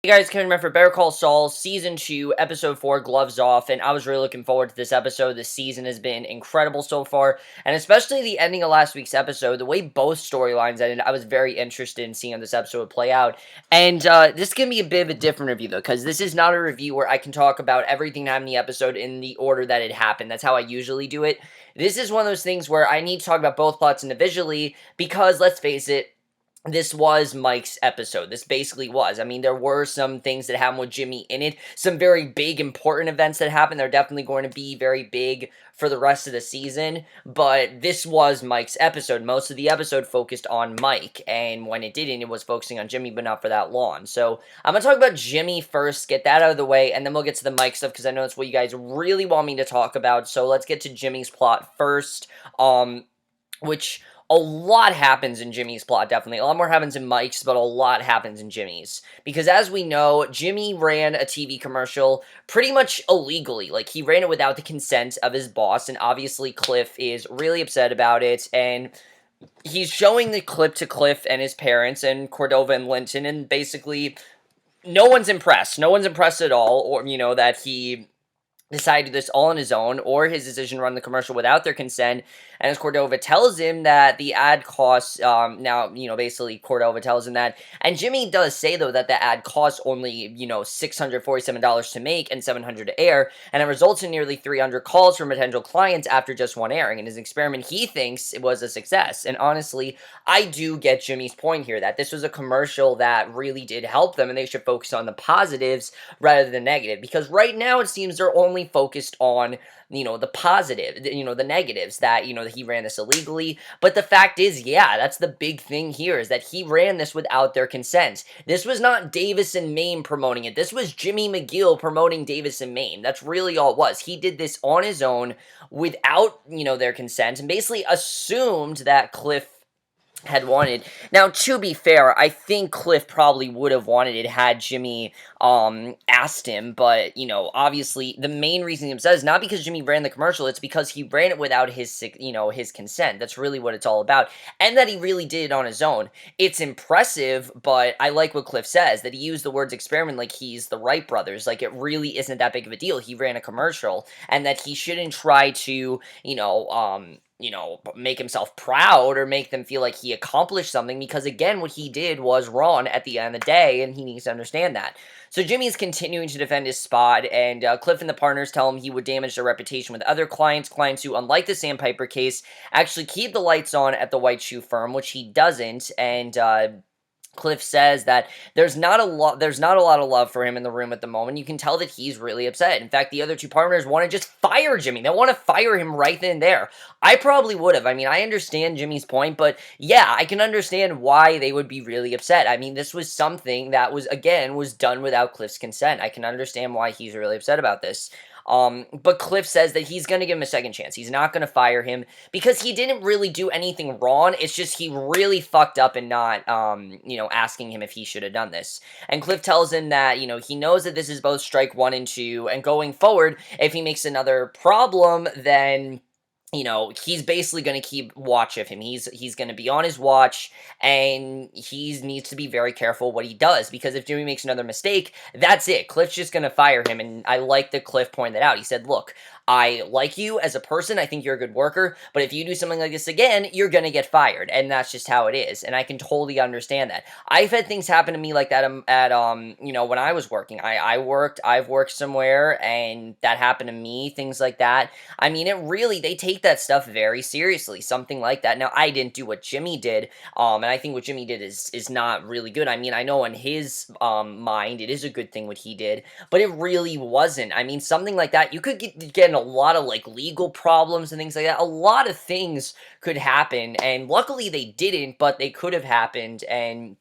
Hey guys, Kevin Remember Better Call Saul, Season 2, Episode 4, Gloves Off, and I was really looking forward to this episode. This season has been incredible so far, and especially the ending of last week's episode, the way both storylines ended, I was very interested in seeing how this episode would play out. And this is going to be a bit of a different review, though, because this is not a review where I can talk about everything that happened in the episode in the order that it happened. That's how I usually do it. This is one of those things where I need to talk about both plots individually, because, let's face it, this was Mike's episode. This basically was. I mean, there were some things that happened with Jimmy in it. Some very big, important events that happened. They're definitely going to be very big for the rest of the season. But this was Mike's episode. Most of the episode focused on Mike. And when it didn't, it was focusing on Jimmy, but not for that long. So I'm going to talk about Jimmy first, get that out of the way, and then we'll get to the Mike stuff, because I know that's what you guys really want me to talk about. So let's get to Jimmy's plot first. Which a lot happens in Jimmy's plot, definitely. A lot more happens in Mike's, but a lot happens in Jimmy's. Because as we know, Jimmy ran a TV commercial pretty much illegally. Like, he ran it without the consent of his boss, and obviously Cliff is really upset about it, and he's showing the clip to Cliff and his parents, and Cordova and Linton, and basically no one's impressed. No one's impressed at all, or, that he decided to do this all on his own, or his decision to run the commercial without their consent. And as Cordova tells him that the ad costs, basically Cordova tells him that, and Jimmy does say, though, that the ad costs only, $647 to make and $700 to air, and it results in nearly 300 calls from potential clients after just one airing. In his experiment, he thinks it was a success. And honestly, I do get Jimmy's point here, that this was a commercial that really did help them, and they should focus on the positives rather than the negative, because right now it seems they're only focused on, the positive, the negatives, that, that he ran this illegally. But the fact is, yeah, that's the big thing here, is that he ran this without their consent. This was not Davis and Maine promoting it. This was Jimmy McGill promoting Davis and Maine. That's really all it was. He did this on his own without, their consent, and basically assumed that Cliff had wanted. Now, to be fair, I think Cliff probably would have wanted it had Jimmy asked him, but, obviously the main reason he says is not because Jimmy ran the commercial, it's because he ran it without his consent. That's really what it's all about, and that he really did it on his own. It's impressive, but I like what Cliff says, that he used the words experiment like he's the Wright brothers, like it really isn't that big of a deal. He ran a commercial, and that he shouldn't try to, make himself proud or make them feel like he accomplished something, because again, what he did was wrong at the end of the day, and he needs to understand that. So Jimmy's continuing to defend his spot, and Cliff and the partners tell him he would damage their reputation with other clients who, unlike the Sandpiper case, actually keep the lights on at the White Shoe firm, which he doesn't, and Cliff says that there's not a lot of love for him in the room at the moment. You can tell that he's really upset. In fact, the other two partners want to just fire Jimmy. They want to fire him right then and there. I probably would have. I mean, I understand Jimmy's point, but yeah, I can understand why they would be really upset. I mean, this was something that was done without Cliff's consent. I can understand why he's really upset about this. But Cliff says that he's going to give him a second chance. He's not going to fire him because he didn't really do anything wrong. It's just he really fucked up in not, asking him if he should have done this. And Cliff tells him that, he knows that this is both strike 1 and 2, and going forward, if he makes another problem, then he's basically going to keep watch of him. He's going to be on his watch, and he needs to be very careful what he does, because if Jimmy makes another mistake, that's it. Cliff's just going to fire him, and I like that Cliff pointed that out. He said, look, I like you as a person, I think you're a good worker, but if you do something like this again, you're going to get fired, and that's just how it is, and I can totally understand that. I've had things happen to me like that at when I was working. I've worked somewhere, and that happened to me, things like that. I mean, they take that stuff very seriously, something like that. Now, I didn't do what Jimmy did, and I think what Jimmy did is not really good. I mean, I know in his mind, it is a good thing what he did, but it really wasn't. I mean, something like that, you could get in a lot of, legal problems and things like that. A lot of things could happen, and luckily they didn't, but they could have happened, and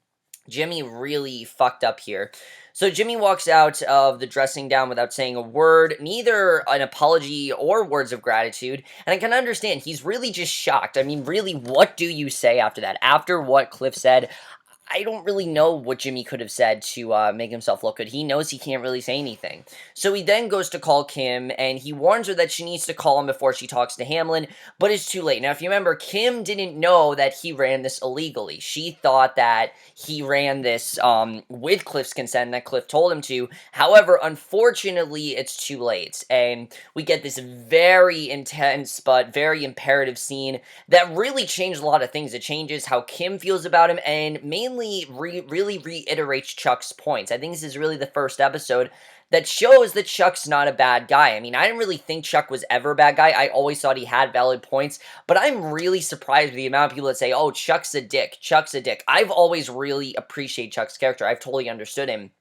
Jimmy really fucked up here. So Jimmy walks out of the dressing down without saying a word, neither an apology or words of gratitude, and I can understand, he's really just shocked. I mean, really, what do you say after that? After what Cliff said, I don't really know what Jimmy could have said to make himself look good. He knows he can't really say anything. So he then goes to call Kim, and he warns her that she needs to call him before she talks to Hamlin, but it's too late. Now, if you remember, Kim didn't know that he ran this illegally. She thought that he ran this with Cliff's consent, and that Cliff told him to. However, unfortunately, it's too late, and we get this very intense but very imperative scene that really changed a lot of things. It changes how Kim feels about him, and mainly really reiterates Chuck's points. I think this is really the first episode that shows that Chuck's not a bad guy. I mean, I didn't really think Chuck was ever a bad guy. I always thought he had valid points, but I'm really surprised with the amount of people that say, oh, Chuck's a dick. Chuck's a dick. I've always really appreciated Chuck's character. I've totally understood him.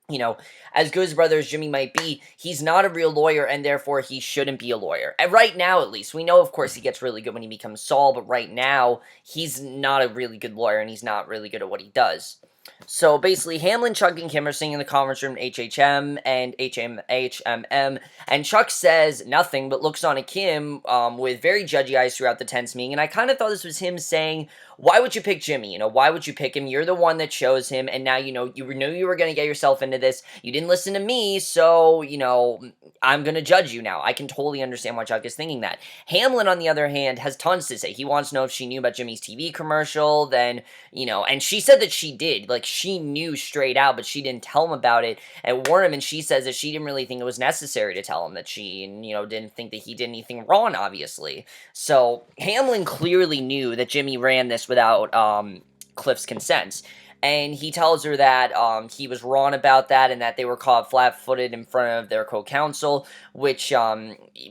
You know, as good as brother as Jimmy might be, he's not a real lawyer, and therefore he shouldn't be a lawyer. And right now, at least, we know, of course, he gets really good when he becomes Saul, but right now, he's not a really good lawyer, and he's not really good at what he does. So basically, Hamlin, Chuck, and Kim are sitting in the conference room, HHM and HMM, and Chuck says nothing but looks on at Kim with very judgy eyes throughout the tense meeting. And I kind of thought this was him saying, "Why would you pick Jimmy? You know, why would you pick him? You're the one that chose him, and now you know you knew you were going to get yourself into this. You didn't listen to me, so you know I'm going to judge you now." I can totally understand why Chuck is thinking that. Hamlin, on the other hand, has tons to say. He wants to know if she knew about Jimmy's TV commercial. Then and she said that she did. Like, she knew straight out, but she didn't tell him about it and warn him, and she says that she didn't really think it was necessary to tell him, that she, didn't think that he did anything wrong, obviously. So, Hamlin clearly knew that Jimmy ran this without, Cliff's consent. And he tells her that he was wrong about that and that they were caught flat-footed in front of their co-counsel, which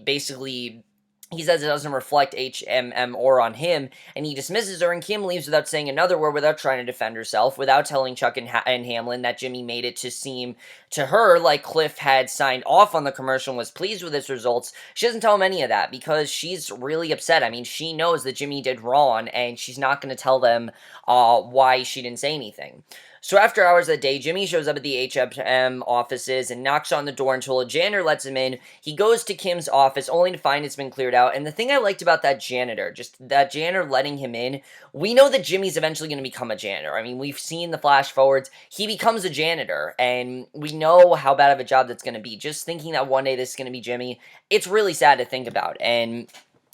basically he says it doesn't reflect HMM or on him, and he dismisses her, and Kim leaves without saying another word, without trying to defend herself, without telling Chuck and Hamlin that Jimmy made it to seem to her like Cliff had signed off on the commercial and was pleased with its results. She doesn't tell him any of that because she's really upset. I mean, she knows that Jimmy did wrong, and she's not going to tell them why she didn't say anything. So after hours of the day, Jimmy shows up at the HM offices and knocks on the door until a janitor lets him in. He goes to Kim's office only to find it's been cleared out. And the thing I liked about that janitor, just that janitor letting him in, we know that Jimmy's eventually going to become a janitor. I mean, we've seen the flash forwards. He becomes a janitor, and we know how bad of a job that's going to be. Just thinking that one day this is going to be Jimmy, it's really sad to think about. And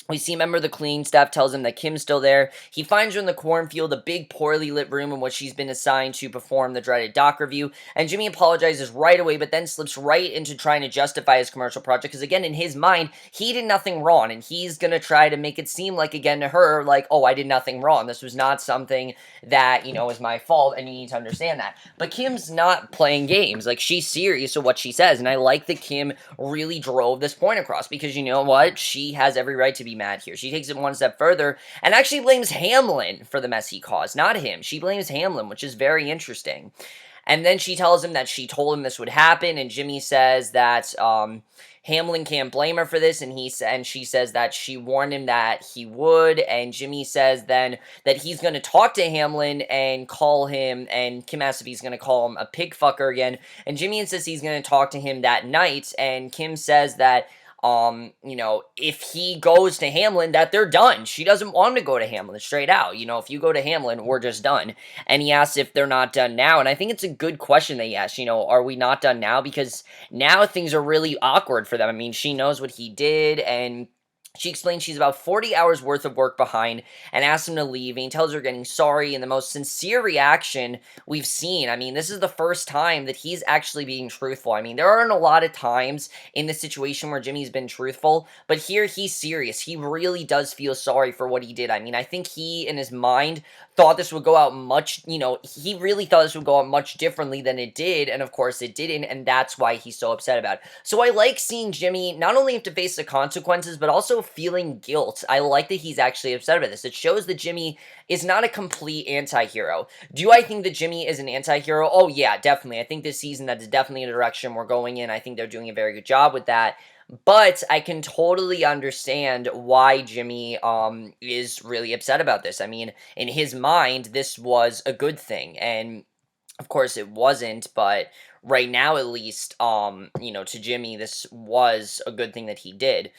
we see a member of the cleaning staff tells him that Kim's still there. He finds her in the cornfield, a big, poorly lit room in which she's been assigned to perform the dreaded doc review. And Jimmy apologizes right away, but then slips right into trying to justify his commercial project. Because again, in his mind, he did nothing wrong. And he's going to try to make it seem like, again, to her, like, oh, I did nothing wrong. This was not something that, was my fault. And you need to understand that. But Kim's not playing games. Like, she's serious with what she says. And I like that Kim really drove this point across. Because you know what? She has every right to be mad here. She takes it one step further and actually blames Hamlin for the mess he caused, not him. She blames Hamlin, which is very interesting. And then she tells him that she told him this would happen, and Jimmy says that Hamlin can't blame her for this, and she says that she warned him that he would, and Jimmy says then that he's going to talk to Hamlin and call him, and Kim asks if he's going to call him a pig fucker again, and Jimmy insists he's going to talk to him that night, and Kim says that if he goes to Hamlin, that they're done. She doesn't want him to go to Hamlin, straight out. If you go to Hamlin, we're just done. And he asks if they're not done now, and I think it's a good question that he asks, are we not done now? Because now things are really awkward for them. I mean, she knows what he did, and she explains she's about 40 hours worth of work behind and asks him to leave, and he tells her getting sorry in the most sincere reaction we've seen. I mean, this is the first time that he's actually being truthful. I mean, there aren't a lot of times in this situation where Jimmy's been truthful, but here he's serious. He really does feel sorry for what he did. I mean, I think he, in his mind, thought this would go out he really thought this would go out much differently than it did, and of course it didn't, and that's why he's so upset about it. So I like seeing Jimmy not only have to face the consequences, but also feeling guilt. I like that he's actually upset about this. It shows that Jimmy is not a complete anti-hero. Do I think that Jimmy is an anti-hero? Oh yeah, definitely. I think this season that's definitely a direction we're going in. I think they're doing a very good job with that. But I can totally understand why Jimmy is really upset about this. I mean, in his mind, this was a good thing, and of course it wasn't, but right now at least, to Jimmy, this was a good thing that he did.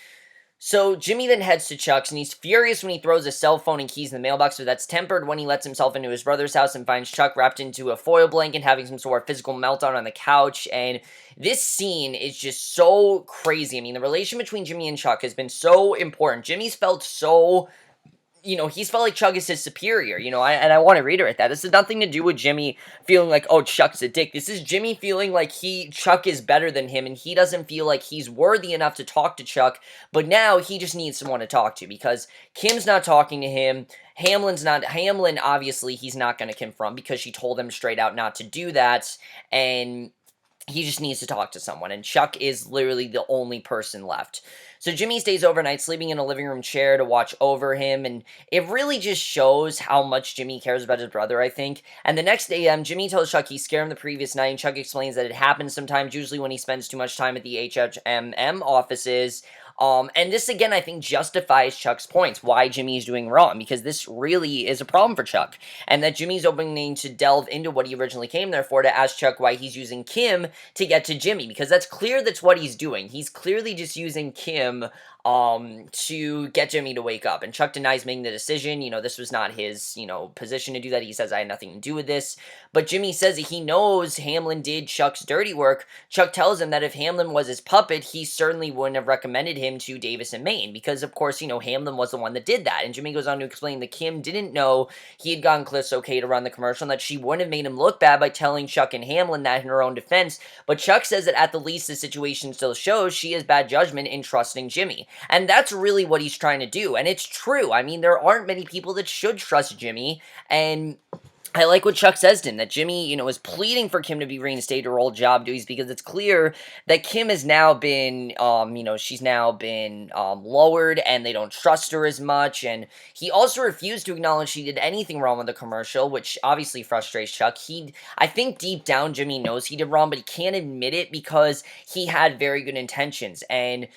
So Jimmy then heads to Chuck's and he's furious when he throws his cell phone and keys in the mailbox, but that's tempered when he lets himself into his brother's house and finds Chuck wrapped into a foil blanket having some sort of physical meltdown on the couch. And this scene is just so crazy. I mean, the relation between Jimmy and Chuck has been so important. Jimmy's felt so, he's felt like Chuck is his superior, and I want to reiterate that. This has nothing to do with Jimmy feeling like, oh, Chuck's a dick. This is Jimmy feeling like Chuck is better than him, and he doesn't feel like he's worthy enough to talk to Chuck, but now he just needs someone to talk to because Kim's not talking to him. Hamlin, obviously, he's not going to confront because she told him straight out not to do that, and he just needs to talk to someone, and Chuck is literally the only person left. So Jimmy stays overnight, sleeping in a living room chair to watch over him, and it really just shows how much Jimmy cares about his brother, I think. And the next day, Jimmy tells Chuck he's scared him the previous night, and Chuck explains that it happens sometimes, usually when he spends too much time at the HHMM offices. And this again, I think, justifies Chuck's points, why Jimmy's doing wrong, because this really is a problem for Chuck, and that Jimmy's opening to delve into what he originally came there for, to ask Chuck why he's using Kim to get to Jimmy, because that's what he's doing. He's clearly just using Kim to get Jimmy to wake up, and Chuck denies making the decision. This was not his, position to do that. He says, I had nothing to do with this, but Jimmy says that he knows Hamlin did Chuck's dirty work. Chuck tells him that if Hamlin was his puppet, he certainly wouldn't have recommended him to Davis and Maine, because of course, Hamlin was the one that did that, and Jimmy goes on to explain that Kim didn't know he had gotten Cliff's okay to run the commercial, and that she wouldn't have made him look bad by telling Chuck and Hamlin that in her own defense, but Chuck says that at the least the situation still shows she has bad judgment in trusting Jimmy. And that's really what he's trying to do. And it's true. I mean, there aren't many people that should trust Jimmy. And I like what Chuck says to him, that Jimmy, is pleading for Kim to be reinstated to her old job duties, because it's clear that Kim has now been, she's now been lowered, and they don't trust her as much, and he also refused to acknowledge she did anything wrong with the commercial, which obviously frustrates Chuck. I think deep down Jimmy knows he did wrong, but he can't admit it because he had very good intentions, and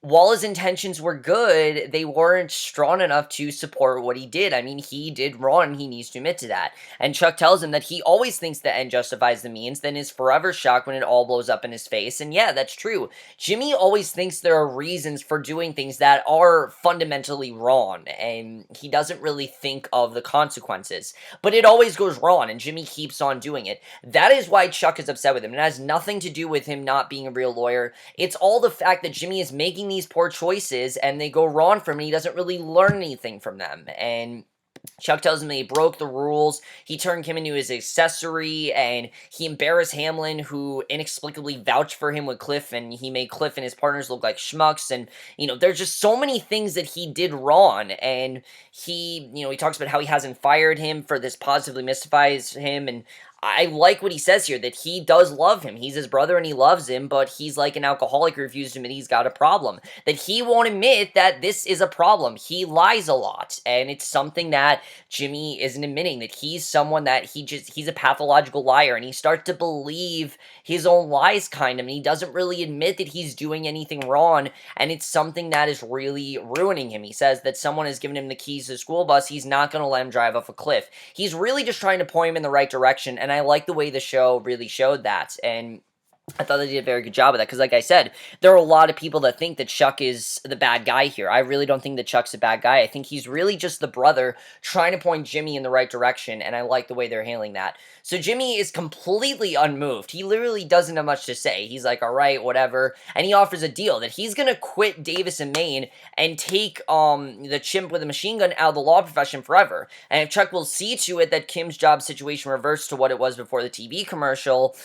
while his intentions were good, they weren't strong enough to support what he did. I mean, he did wrong, and he needs to admit to that. And Chuck tells him that he always thinks the end justifies the means, then is forever shocked when it all blows up in his face. And yeah, that's true. Jimmy always thinks there are reasons for doing things that are fundamentally wrong, and he doesn't really think of the consequences. But it always goes wrong, and Jimmy keeps on doing it. That is why Chuck is upset with him. It has nothing to do with him not being a real lawyer. It's all the fact that Jimmy is making these poor choices and they go wrong for him, and he doesn't really learn anything from them. And Chuck tells him that he broke the rules, he turned Kim into his accessory, and he embarrassed Hamlin, who inexplicably vouched for him with Cliff, and he made Cliff and his partners look like schmucks, and, there's just so many things that he did wrong, and he talks about how he hasn't fired him for this, positively mystifies him, and I like what he says here, that he does love him. He's his brother and he loves him, but he's like an alcoholic who refuses to admit he's got a problem. That he won't admit that this is a problem. He lies a lot, and it's something that Jimmy isn't admitting, that he's someone that he's a pathological liar, and he starts to believe his own lies, kind of, and he doesn't really admit that he's doing anything wrong, and it's something that is really ruining him. He says that someone has given him the keys to the school bus, he's not going to let him drive off a cliff. He's really just trying to point him in the right direction, and I like the way the show really showed that, and I thought they did a very good job of that, because like I said, there are a lot of people that think that Chuck is the bad guy here. I really don't think that Chuck's a bad guy. I think he's really just the brother trying to point Jimmy in the right direction, and I like the way they're handling that. So Jimmy is completely unmoved. He literally doesn't have much to say. He's like, alright, whatever, and he offers a deal that he's gonna quit Davis and Maine and take the chimp with a machine gun out of the law profession forever. And if Chuck will see to it that Kim's job situation reverts to what it was before the TV commercial,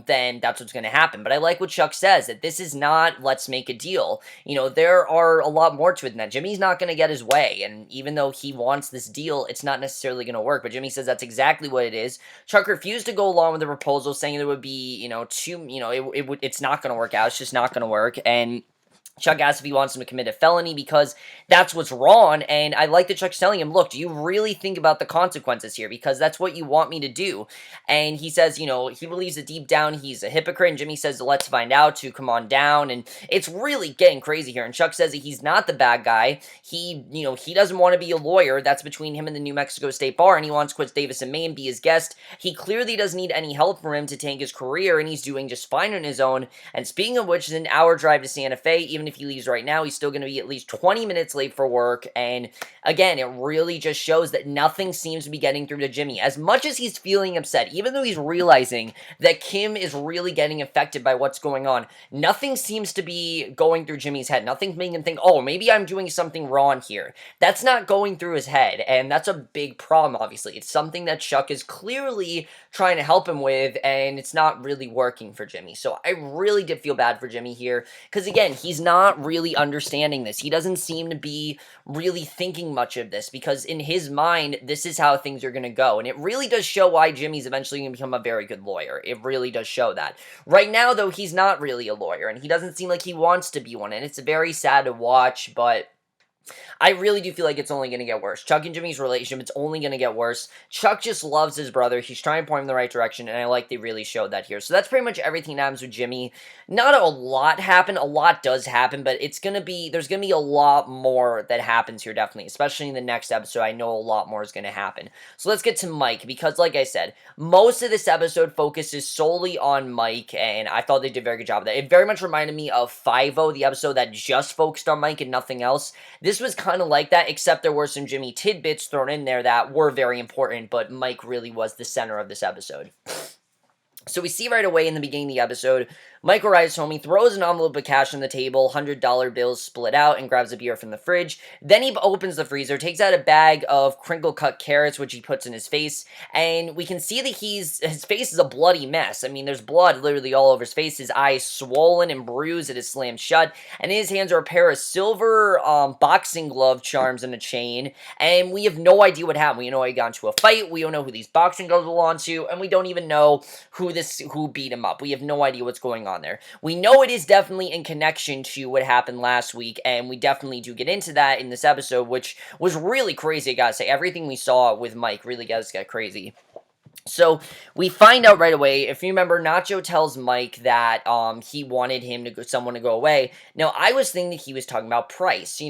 then that's what's going to happen. But I like what Chuck says, that this is not, let's make a deal. There are a lot more to it than that. Jimmy's not going to get his way, and even though he wants this deal, it's not necessarily going to work. But Jimmy says that's exactly what it is. Chuck refused to go along with the proposal, saying there would be, it's not going to work out. It's just not going to work. And Chuck asks if he wants him to commit a felony because that's what's wrong, and I like that Chuck's telling him, look, do you really think about the consequences here? Because that's what you want me to do. And he says, he believes that deep down he's a hypocrite, and Jimmy says, let's find out, to come on down, and it's really getting crazy here. And Chuck says that he's not the bad guy. He doesn't want to be a lawyer. That's between him and the New Mexico State Bar, and he wants to quit Davis and Maine, be his guest. He clearly doesn't need any help from him to tank his career, and he's doing just fine on his own. And speaking of which, it's an hour drive to Santa Fe, even even if he leaves right now, he's still going to be at least 20 minutes late for work. And again, it really just shows that nothing seems to be getting through to Jimmy. As much as he's feeling upset, even though he's realizing that Kim is really getting affected by what's going on, nothing seems to be going through Jimmy's head. Nothing's making him think, oh, maybe I'm doing something wrong here. That's not going through his head, and that's a big problem, obviously. It's something that Chuck is clearly trying to help him with, and it's not really working for Jimmy. So I really did feel bad for Jimmy here, because again, he's not really understanding this. He doesn't seem to be really thinking much of this, because in his mind, this is how things are going to go, and it really does show why Jimmy's eventually going to become a very good lawyer. It really does show that. Right now, though, he's not really a lawyer, and he doesn't seem like he wants to be one, and it's very sad to watch, but I really do feel like it's only going to get worse. Chuck and Jimmy's relationship, it's only going to get worse. Chuck just loves his brother. He's trying to point him in the right direction, and I like they really showed that here. So that's pretty much everything that happens with Jimmy. Not a lot happened. A lot does happen, but there's going to be a lot more that happens here, definitely. Especially in the next episode, I know a lot more is going to happen. So let's get to Mike, because like I said, most of this episode focuses solely on Mike, and I thought they did a very good job of that. It very much reminded me of 5-0, the episode that just focused on Mike and nothing else. This was kind of like that, except there were some Jimmy tidbits thrown in there that were very important, but Mike really was the center of this episode. So we see right away in the beginning of the episode, Mike arrives home, he throws an envelope of cash on the table, $100 bills split out, and grabs a beer from the fridge. Then he opens the freezer, takes out a bag of crinkle-cut carrots, which he puts in his face, and we can see that his face is a bloody mess. I mean, there's blood literally all over his face, his eyes swollen and bruised, it is slammed shut, and in his hands are a pair of silver boxing glove charms and a chain, and we have no idea what happened. We know he got into a fight, we don't know who these boxing gloves belong to, and we don't even know who beat him up. We have no idea what's going on there. We know it is definitely in connection to what happened last week, and we definitely do get into that in this episode, which was really crazy, I gotta say. Everything we saw with Mike really got crazy. So, we find out right away, if you remember, Nacho tells Mike that he wanted someone to go away. Now, I was thinking that he was talking about Price,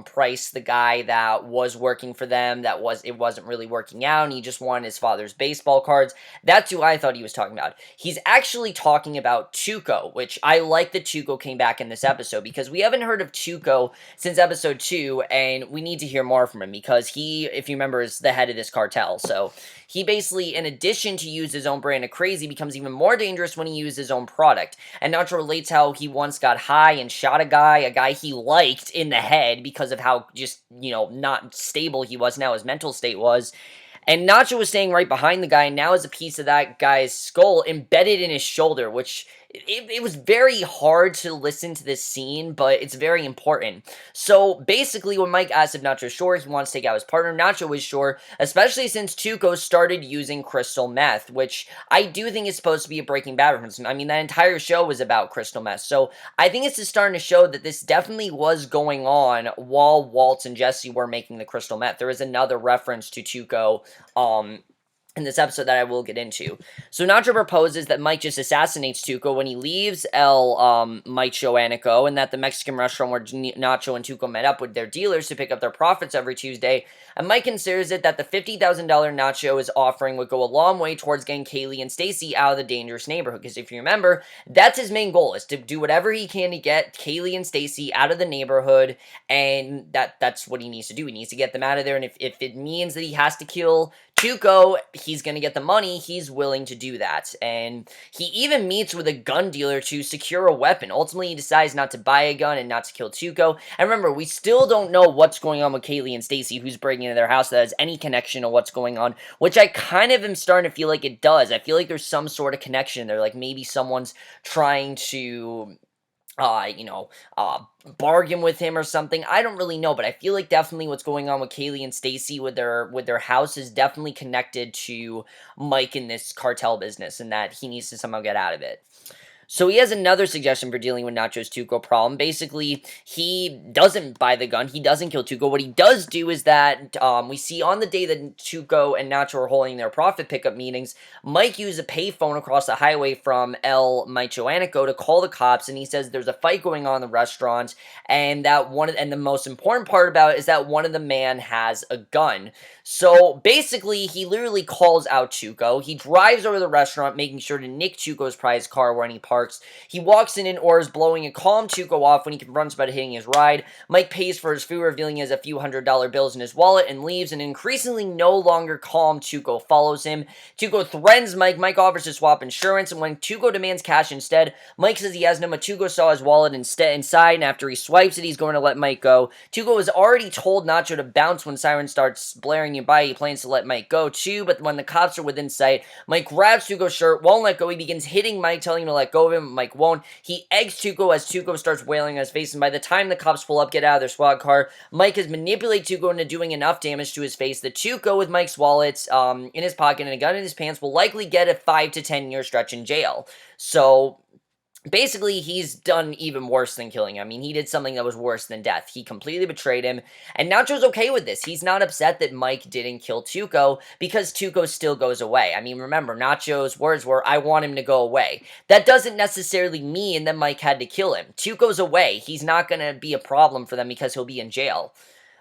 Price, the guy that was working for them, it wasn't really working out, and he just wanted his father's baseball cards. That's who I thought he was talking about. He's actually talking about Tuco, which I like that Tuco came back in this episode, because we haven't heard of Tuco since episode 2, and we need to hear more from him, because he, if you remember, is the head of this cartel, so he basically, in addition to use his own brand of crazy, becomes even more dangerous when he uses his own product. And Nacho relates how he once got high and shot a guy he liked, in the head because of how just, not stable he was, now his mental state was. And Nacho was staying right behind the guy, and now has a piece of that guy's skull embedded in his shoulder, which it was very hard to listen to this scene, but it's very important. So basically, when Mike asks if Nacho's sure he wants to take out his partner, Nacho is sure, especially since Tuco started using crystal meth, which I do think is supposed to be a Breaking Bad reference. I mean, that entire show was about crystal meth, so I think it's just starting to show that this definitely was going on while Walt and Jesse were making the crystal meth. There is another reference to Tuco, in this episode that I will get into. So Nacho proposes that Mike just assassinates Tuco when he leaves Mike Joanico, and that the Mexican restaurant where Nacho and Tuco met up with their dealers to pick up their profits every Tuesday, and Mike considers it that the $50,000 Nacho is offering would go a long way towards getting Kaylee and Stacy out of the dangerous neighborhood, because if you remember, that's his main goal, is to do whatever he can to get Kaylee and Stacy out of the neighborhood, and that's what he needs to do. He needs to get them out of there, and if it means that he has to kill Tuco, he's going to get the money, he's willing to do that. And he even meets with a gun dealer to secure a weapon. Ultimately, he decides not to buy a gun and not to kill Tuco. And remember, we still don't know what's going on with Kaylee and Stacy, who's breaking into their house, that has any connection to what's going on, which I kind of am starting to feel like it does. I feel like there's some sort of connection there, like maybe someone's trying to bargain with him or something. I don't really know, but I feel like definitely what's going on with Kaylee and Stacy with their house is definitely connected to Mike in this cartel business, and that he needs to somehow get out of it. So he has another suggestion for dealing with Nacho's Tuco problem. Basically, he doesn't buy the gun. He doesn't kill Tuco. What he does do is that we see on the day that Tuco and Nacho are holding their profit pickup meetings, Mike used a payphone across the highway from Mike Joanico to call the cops, and he says there's a fight going on in the restaurant, and the most important part about it is that one of the men has a gun. So basically, he literally calls out Tuco. He drives over to the restaurant, making sure to nick Tuco's prized car where he parked parks. He walks in and orders blowing a calm Tuco off when he confronts about hitting his ride. Mike pays for his food, revealing he has a few $100 bills in his wallet, and leaves. An increasingly no longer calm Tuco follows him. Tuco threatens Mike. Mike offers to swap insurance, and when Tuco demands cash instead, Mike says he has none, but Tuco saw his wallet inside, and after he swipes it, he's going to let Mike go. Tuco has already told Nacho to bounce when Siren starts blaring nearby. He plans to let Mike go too, but when the cops are within sight, Mike grabs Tuco's shirt, won't let go. He begins hitting Mike, telling him to let go of him. Mike won't. He eggs Tuco as Tuco starts wailing on his face, and by the time the cops pull up, get out of their squad car, Mike has manipulated Tuco into doing enough damage to his face that Tuco, with Mike's wallet in his pocket and a gun in his pants, will likely get a 5 to 10 year stretch in jail. So basically, he's done even worse than killing him. I mean, he did something that was worse than death. He completely betrayed him, and Nacho's okay with this. He's not upset that Mike didn't kill Tuco because Tuco still goes away. I mean, remember, Nacho's words were, "I want him to go away." That doesn't necessarily mean that Mike had to kill him. Tuco's away. He's not going to be a problem for them because he'll be in jail.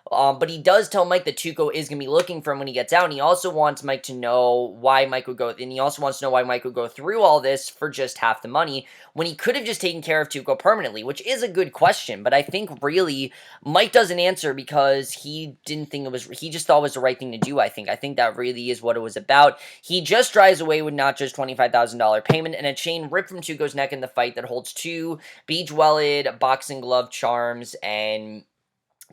But he does tell Mike that Tuco is going to be looking for him when he gets out, and he also wants Mike to know why Mike would go, and he also wants to know why Mike would go through all this for just half the money, when he could have just taken care of Tuco permanently, which is a good question, but I think really, Mike doesn't answer because he didn't think he just thought it was the right thing to do, I think. I think that really is what it was about. He just drives away with not just $25,000 payment and a chain ripped from Tuco's neck in the fight that holds 2 beach-welded boxing glove charms, and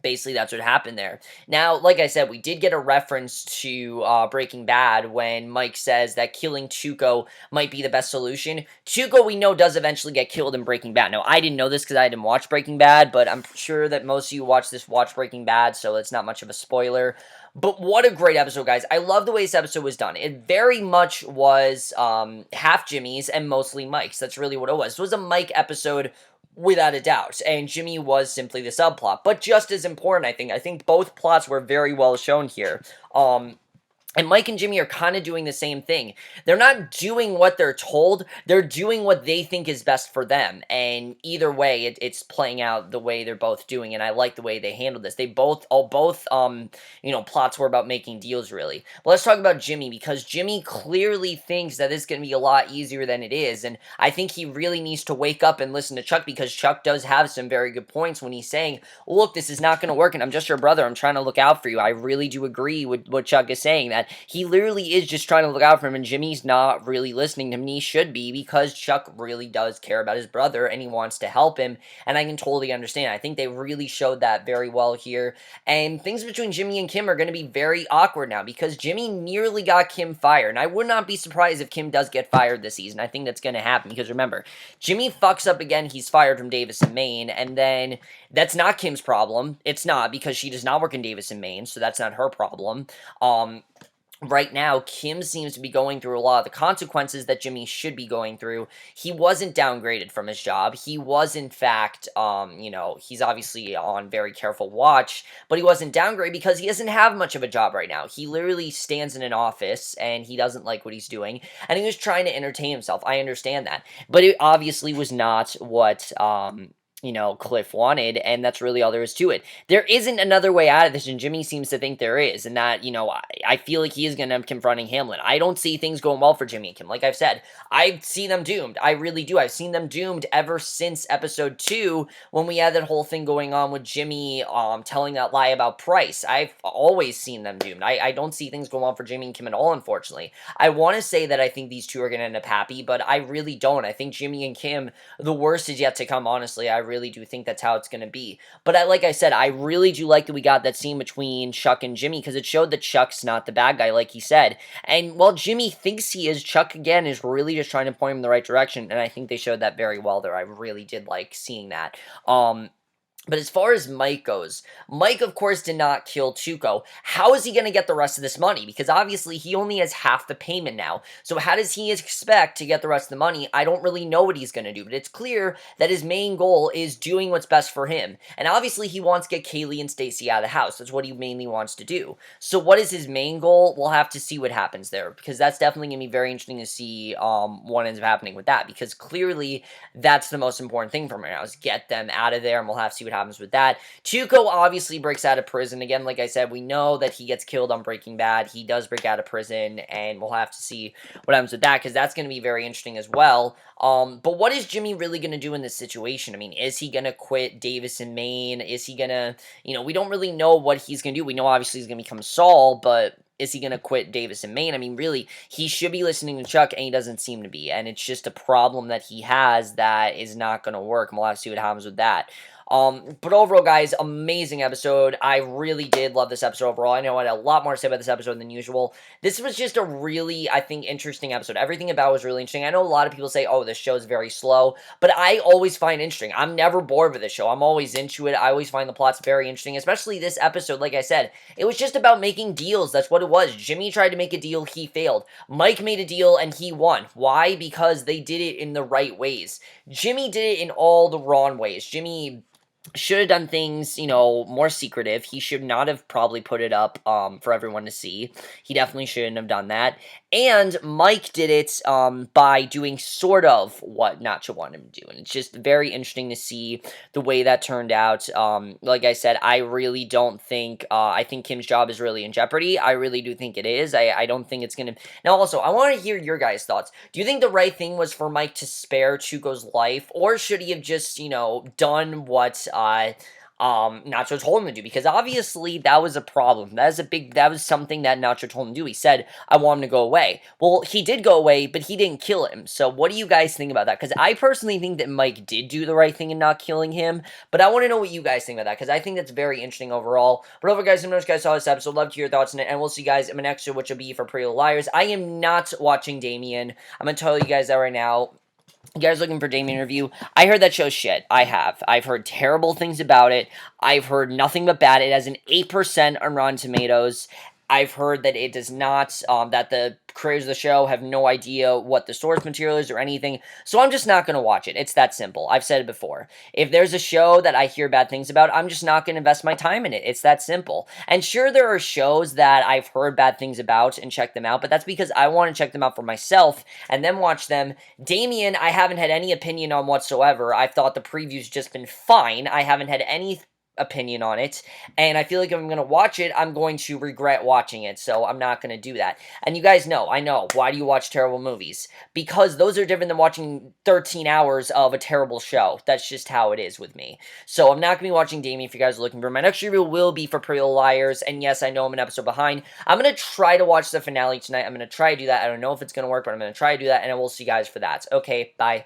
basically, that's what happened there. Now, like I said, we did get a reference to Breaking Bad when Mike says that killing Tuco might be the best solution. Tuco, we know, does eventually get killed in Breaking Bad. Now, I didn't know this because I didn't watch Breaking Bad, but I'm sure that most of you watch Breaking Bad, so it's not much of a spoiler. But what a great episode, guys. I love the way this episode was done. It very much was half Jimmy's and mostly Mike's. That's really what it was. It was a Mike episode without a doubt, and Jimmy was simply the subplot, but just as important, I think both plots were very well shown here. And Mike and Jimmy are kind of doing the same thing. They're not doing what they're told. They're doing what they think is best for them. And either way, it's playing out the way they're both doing. And I like the way they handled this. They both plots were about making deals, really. But let's talk about Jimmy, because Jimmy clearly thinks that this is going to be a lot easier than it is. And I think he really needs to wake up and listen to Chuck, because Chuck does have some very good points when he's saying, look, this is not going to work. And I'm just your brother. I'm trying to look out for you. I really do agree with what Chuck is saying, that he literally is just trying to look out for him, and Jimmy's not really listening to him, and he should be, because Chuck really does care about his brother, and he wants to help him, and I can totally understand. I think they really showed that very well here, and things between Jimmy and Kim are going to be very awkward now, because Jimmy nearly got Kim fired, and I would not be surprised if Kim does get fired this season. I think that's going to happen, because remember, Jimmy fucks up again, he's fired from Davis and Maine, and then that's not Kim's problem. It's not, because she does not work in Davis and Maine, so that's not her problem. Right now, Kim seems to be going through a lot of the consequences that Jimmy should be going through. He wasn't downgraded from his job. He was, in fact, he's obviously on very careful watch, but he wasn't downgraded because he doesn't have much of a job right now. He literally stands in an office, and he doesn't like what he's doing, and he was trying to entertain himself. I understand that, but it obviously was not what Cliff wanted, and that's really all there is to it. There isn't another way out of this, and Jimmy seems to think there is, and that, I feel like he is going to end up confronting Hamlin. I don't see things going well for Jimmy and Kim. Like I've said, I see them doomed. I really do. I've seen them doomed ever since episode 2, when we had that whole thing going on with Jimmy telling that lie about Price. I've always seen them doomed. I don't see things going well for Jimmy and Kim at all, unfortunately. I want to say that I think these two are going to end up happy, but I really don't. I think Jimmy and Kim, the worst is yet to come, honestly. I really do think that's how it's going to be. But like I said, I really do like that we got that scene between Chuck and Jimmy, because it showed that Chuck's not the bad guy, like he said. And while Jimmy thinks he is, Chuck, again, is really just trying to point him in the right direction, and I think they showed that very well there. I really did like seeing that. But as far as Mike goes, Mike, of course, did not kill Tuco. How is he going to get the rest of this money? Because obviously he only has half the payment now. So how does he expect to get the rest of the money? I don't really know what he's going to do, but it's clear that his main goal is doing what's best for him. And obviously he wants to get Kaylee and Stacy out of the house. That's what he mainly wants to do. So what is his main goal? We'll have to see what happens there, because that's definitely going to be very interesting to see what ends up happening with that, because clearly that's the most important thing for him right now, is get them out of there, and we'll have to see what what happens with that. Tuco obviously breaks out of prison. Again, like I said, we know that he gets killed on Breaking Bad. He does break out of prison, and we'll have to see what happens with that, because that's going to be very interesting as well. But what is Jimmy really going to do in this situation? I mean, is he going to quit Davis and Maine? Is he going to, we don't really know what he's going to do. We know obviously he's going to become Saul, but is he going to quit Davis and Maine? I mean, really, he should be listening to Chuck, and he doesn't seem to be. And it's just a problem that he has that is not going to work. And we'll have to see what happens with that. But overall, guys, amazing episode. I really did love this episode overall. I know I had a lot more to say about this episode than usual. This was just a really, I think, interesting episode. Everything about it was really interesting. I know a lot of people say, oh, this show's very slow, but I always find it interesting. I'm never bored with this show. I'm always into it. I always find the plots very interesting, especially this episode. Like I said, it was just about making deals. That's what it was. Jimmy tried to make a deal. He failed. Mike made a deal, and he won. Why? Because they did it in the right ways. Jimmy did it in all the wrong ways. Jimmy should have done things, more secretive. He should not have probably put it up for everyone to see. He definitely shouldn't have done that. And Mike did it by doing sort of what Nacho wanted him to do. And it's just very interesting to see the way that turned out. Like I said, I really don't think, I think Kim's job is really in jeopardy. I really do think it is. I don't think it's going to... Now, also, I want to hear your guys' thoughts. Do you think the right thing was for Mike to spare Tuco's life? Or should he have just, done what... Nacho told him to do, because obviously that was a problem. That was something that Nacho told him to do. He said, I want him to go away. Well, he did go away, but he didn't kill him. So what do you guys think about that? Because I personally think that Mike did do the right thing in not killing him, but I want to know what you guys think about that, because I think that's very interesting overall. But overall, guys, let me know if you guys saw this episode. Love to hear your thoughts on it, and we'll see you guys in my next show, which will be for Pretty Little Liars. I am not watching Damien. I'm going to tell you guys that right now. You guys looking for Damien review? I heard that show's shit. I have. I've heard terrible things about it. I've heard nothing but bad. It has an 8% on Rotten Tomatoes. I've heard that it does not, that the creators of the show have no idea what the source material is or anything, so I'm just not going to watch it. It's that simple. I've said it before. If there's a show that I hear bad things about, I'm just not going to invest my time in it. It's that simple. And sure, there are shows that I've heard bad things about and check them out, but that's because I want to check them out for myself and then watch them. Damien, I haven't had any opinion on whatsoever. I thought the preview's just been fine. I haven't had any opinion on it, and I feel like if I'm going to watch it, I'm going to regret watching it, so I'm not going to do that. And you guys know, I know, why do you watch terrible movies? Because those are different than watching 13 hours of a terrible show. That's just how it is with me. So I'm not going to be watching Damien if you guys are looking for. My next review will be for Pretty Little Liars, and yes, I know I'm an episode behind. I'm going to try to watch the finale tonight. I'm going to try to do that. I don't know if it's going to work, but I'm going to try to do that, and I will see you guys for that. Okay, bye.